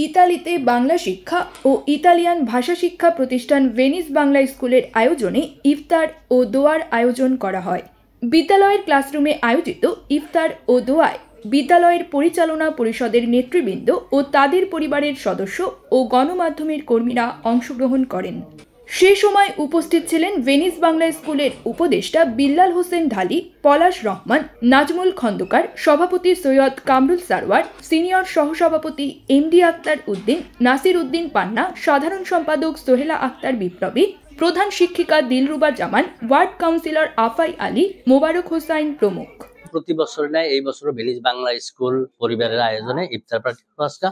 ইতালিতে বাংলা শিক্ষা ও ইতালিয়ান ভাষা শিক্ষা প্রতিষ্ঠান ভেনিস বাংলা স্কুলের আয়োজনে ইফতার ও দোয়ার আয়োজন করা হয়। বিদ্যালয়ের ক্লাসরুমে আয়োজিত ইফতার ও দোয়ায় বিদ্যালয়ের পরিচালনা পরিষদের নেতৃবৃন্দ ও তাদের পরিবারের সদস্য ও গণমাধ্যমের কর্মীরা অংশগ্রহণ করেন। সে সময় উপস্থিত ছিলেন ভেনিস বাংলা স্কুলের উপদেষ্টা বিল্লাল হোসেন ঢালি, পলাশ রহমান, নাজমুল খন্দকার, সভাপতি সৈয়দ কামরুল সারওয়ার, সিনিয়র সহসভাপতি এমডি আক্তার উদ্দিন, নাসির উদ্দিন পান্না, সাধারণ সম্পাদক সোহেলা আক্তার বিপ্লবী, প্রধান শিক্ষিকা দিলরুবা জামান, ওয়ার্ড কাউন্সিলর আফাই আলী, মোবারক হোসাইন প্রমুখ। প্রতি বছর নেয় এই বছর ভেনিস বাংলা স্কুল পরিবারের আয়োজনে ইফতার পার্টি পুরস্কার।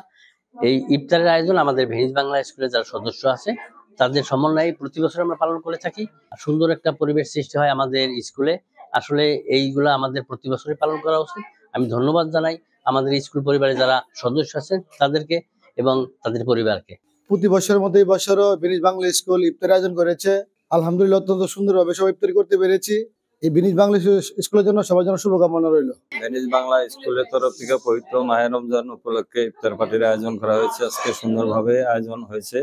এই ইফতারের আয়োজন আমাদের ভেনিস বাংলা স্কুলের যারা সদস্য আছে তাদের সমন্বয়ে প্রতি বছর আমরা পালন করে থাকি। সুন্দর একটা পরিবেশ সৃষ্টি হয় আমাদের স্কুলে। আসলে এইগুলা আমাদের প্রতি বছরই পালন করা উচিত। আমি ধন্যবাদ জানাই আমাদের স্কুল পরিবারে যারা সদস্য আছেন তাদেরকে এবং তাদের পরিবারকে। প্রতি বছরের মতো এই বছরও ভেনিস বাংলা স্কুল ইফতার আয়োজন করেছে। আলহামদুলিল্লাহ অত্যন্ত সুন্দরভাবে সবাই ইফতারি করতে পেরেছি। এই ভেনিস বাংলা স্কুলের জন্য সবার জন্য শুভকামনা রইল। ভেনিস বাংলা স্কুলের তরফ থেকে পবিত্র মাহে রমজান উপলক্ষে ইফতার পার্টির আয়োজন করা হয়েছে। আজকে সুন্দরভাবে আয়োজন হয়েছে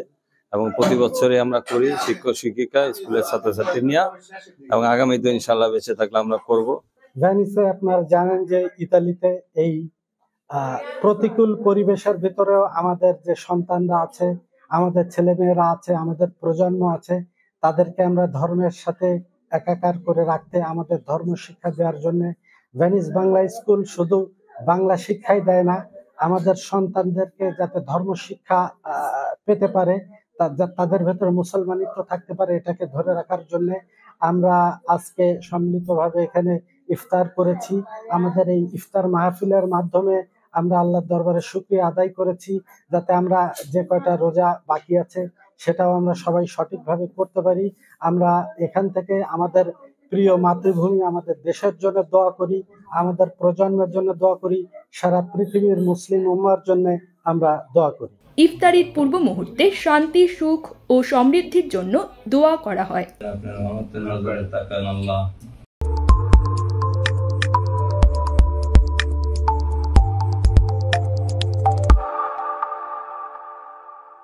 এবং প্রতি বছরই আমরা করি শিক্ষক শিক্ষিকা স্কুলের ছাত্রছাত্রী নিয়ে, এবং আগামীতে ইনশাল্লাহ বেঁচে থাকলে আমরা করব। ভেনিসে আপনারা জানেন যে ইতালিতে এই প্রতিকূল পরিবেশের ভিতরেও আমাদের যে সন্তানরা আছে, আমাদের ছেলেমেয়েরা আছে, আমাদের প্রজন্ম আছে, তাদেরকে আমরা ধর্মের সাথে একাকার করে রাখতে আমাদের ধর্ম শিক্ষা দেওয়ার জন্য ভেনিস বাংলা স্কুল শুধু বাংলা শিক্ষাই দেয় না, আমাদের সন্তানদেরকে যাতে ধর্ম শিক্ষা পেতে পারে, তাদের ভেতরে মুসলমানিত্ব থাকতে পারে, এটাকে ধরে রাখার জন্য আমরা আজকে সম্মিলিতভাবে এখানে ইফতার করেছি। আমাদের এই ইফতার মাহফিলের মাধ্যমে আমরা আল্লাহর দরবারে শুকরিয়া আদায় করেছি যাতে আমরা যে কয়টা রোজা বাকি আছে সেটাও আমরা সবাই সঠিকভাবে করতে পারি। আমরা এখান থেকে আমাদের প্রিয় মাতৃভূমি, আমাদের দেশের জন্য দোয়া করি, আমাদের প্রজন্মের জন্য দোয়া করি, সারা পৃথিবীর মুসলিম উম্মার জন্য আমরা দোয়া করি। ইফতারির পূর্ব মুহূর্তে শান্তি, সুখ ও সমৃদ্ধির জন্য দোয়া করা হয়।